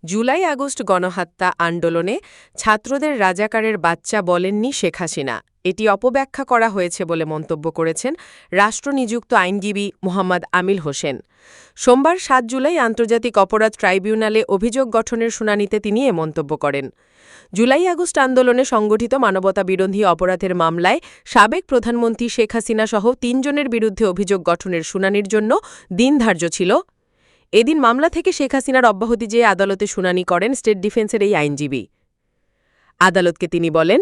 July August গণহত্যা আন্দোলনে ছাত্রদের রাজাকারের বাচ্চা বলেননি শেখ হাসিনা। এটি অপব্যাখ্যা করা হয়েছে বলে মন্তব্য করেছেন রাষ্ট্রনিযুক্ত আইনজীবী মোহাম্মদ আমিল হোসেন। সোমবার ৭ জুলাই আন্তর্জাতিক অপরাধ ট্রাইব্যুনালে অভিযোগ গঠনের শুনানিতে তিনি এ মন্তব্য করেন। জুলাই আগস্ট আন্দোলনে সংগঠিত মানবতাবিরোধী অপরাধের মামলায় সাবেক প্রধানমন্ত্রী শেখ হাসিনা সহ ৩ জনের বিরুদ্ধে অভিযোগ গঠনের শুনানির জন্য দিন ধার্য ছিল। এদিন মামলা থেকে শেখ হাসিনার অব্যাহতি চেয়ে আদালতে শুনানি করেন স্টেট ডিফেন্সের এই আইনজীবী। আদালতকে তিনি বলেন,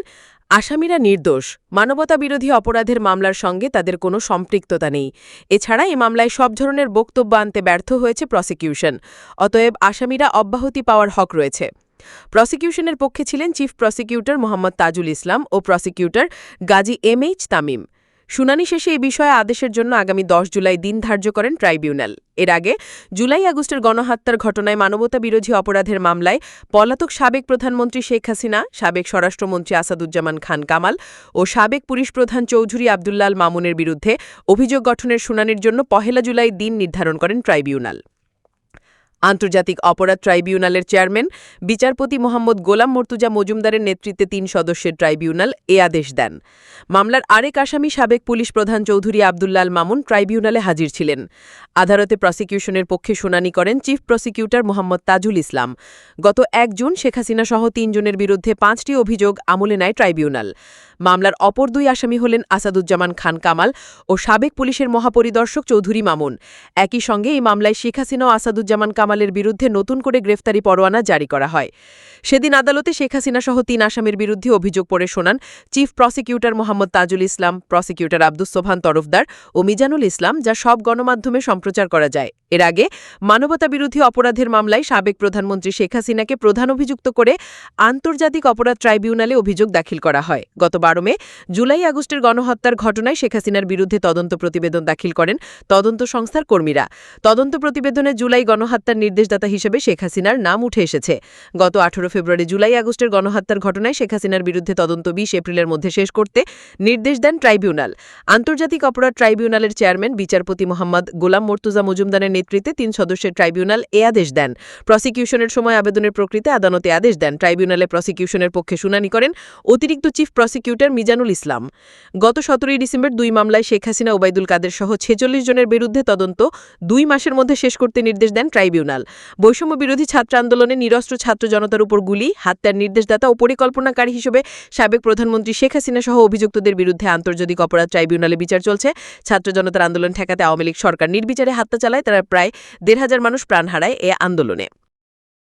আসামিরা নির্দোষ, মানবতাবিরোধী অপরাধের মামলার সঙ্গে তাদের কোনো সম্পৃক্ততা নেই। এছাড়া এ মামলায় সব ধরনের বক্তব্য আনতে ব্যর্থ হয়েছে প্রসিকিউশন। অতএব আসামিরা অব্যাহতি পাওয়ার হক রয়েছে। প্রসিকিউশনের পক্ষে ছিলেন চিফ প্রসিকিউটর মোহাম্মদ তাজুল ইসলাম ও প্রসিকিউটর গাজী এমএইচ তামিম। শুনানি শেষে এ বিষয়ে আদেশের জন্য আগামী ১০ জুলাই দিন ধার্য করেন ট্রাইব্যুনাল। এর আগে জুলাই আগস্টের গণহত্যার ঘটনায় মানবতাবিরোধী অপরাধের মামলায় পলাতক সাবেক প্রধানমন্ত্রী শেখ হাসিনা, সাবেক স্বরাষ্ট্রমন্ত্রী আসাদুজ্জামান খান কামাল ও সাবেক পুলিশ প্রধান চৌধুরী আবদুল্লাল মামুনের বিরুদ্ধে অভিযোগ গঠনের শুনানির জন্য ১ জুলাই দিন নির্ধারণ করেন ট্রাইব্যুনাল। আন্তর্জাতিক অপরাধ ট্রাইব্যুনালের চেয়ারম্যান বিচারপতি মোহাম্মদ গোলাম মর্তুজা মজুমদারের নেতৃত্বে ৩ সদস্যের ট্রাইব্যুনাল এ আদেশ দেন। মামলার আরেক আসামি সাবেক পুলিশ প্রধান চৌধুরী আবদুল্লাল মামুন ট্রাইব্যুনালে হাজির ছিলেন। আদালতে প্রসিকিউশনের পক্ষে শুনানি করেন চিফ প্রসিকিউটর মোহাম্মদ তাজুল ইসলাম। গত ১ জুন শেখ হাসিনা সহ ৩ জনের বিরুদ্ধে ৫টি অভিযোগ আমলে নেয় ট্রাইব্যুনাল। মামলার অপর ২ আসামি হলেন আসাদুজ্জামান খান কামাল ও সাবেক পুলিশের মহাপরিদর্শক চৌধুরী মামুন। একই সঙ্গে এই মামলায় শেখ হাসিনা ও আসাদুজ্জামান কামালের বিরুদ্ধে নতুন করে গ্রেফতারি পরোয়ানা জারি করা হয়। সেদিন আদালতে শেখ হাসিনা সহ ৩ আসামির বিরুদ্ধে অভিযোগ পড়ে শোনান chief prosecutor Mohammad Tajul Islam, prosecutor Abdus Sobhan Tarafdar ও মিজানুল ইসলাম, যা সব গণমাধ্যমে সম্প্রচার করা যায়। এর আগে মানবতাবিরোধী অপরাধের মামলায় সাবেক প্রধানমন্ত্রী শেখ হাসিনাকে প্রধান অভিযুক্ত করে আন্তর্জাতিক অপরাধ ট্রাইব্যুনালে অভিযোগ দাখিল করা হয়। গত ১২ মে জুলাই আগস্টের গণহত্যার ঘটনায় শেখ হাসিনার বিরুদ্ধে তদন্ত প্রতিবেদন দাখিল করেন তদন্ত সংস্থার কর্মীরা। তদন্ত প্রতিবেদনে জুলাই গণহত্যার নির্দেশদাতা হিসেবে শেখ হাসিনার নাম উঠে এসেছে। গত ১৮ ফেব্রুয়ারি জুলাই আগস্টের গণহত্যার ঘটনায় শেখ হাসিনার বিরুদ্ধে তদন্ত ২০ এপ্রিলের মধ্যে শেষ করতে নির্দেশ দেন ট্রাইব্যুনাল। আন্তর্জাতিক অপরাধ ট্রাইব্যুনালের চেয়ারম্যান বিচারপতি মোহাম্মদ গোলাম মর্তুজা মজুমদারের নেতৃত্বে ৩ সদস্যের ট্রাইব্যুনাল এ আদেশ দেন। প্রসিকিউশনের সময় আবেদনের প্রকৃতি আদালতে আদেশ দেন। ট্রাইব্যুনালে প্রসিকিউশনের পক্ষে শুনানি করেন অতিরিক্ত চিফ প্রসিকিউটর মিজানুল ইসলাম। গত ১৭ ডিসেম্বর ২ মামলায় শেখ হাসিনা, ওবায়দুল কাদের সহ ৪৬ জনের বিরুদ্ধে তদন্ত ২ মাসের মধ্যে শেষ করতে নির্দেশ দেন ট্রাইব্যুনাল। বৈষম্য বিরোধী ছাত্র আন্দোলনে নিরস্ত্র ছাত্র জনতার উপর গুলি, হত্যার নির্দেশদাতা ও পরিকল্পনাকারী হিসেবে সাবেক প্রধানমন্ত্রী শেখ হাসিনা সহ অভিযুক্তদের বিরুদ্ধে আন্তর্জাতিক অপরাধ ট্রাইব্যুনালে বিচার চলছে। ছাত্র জনতার আন্দোলন ঠেকাতে আওয়ামী লীগ সরকার নির্বিচারে হত্যা চালায়, তারা প্রায় ১৫০০ মানুষ প্রাণ হারায় এ আন্দোলনে।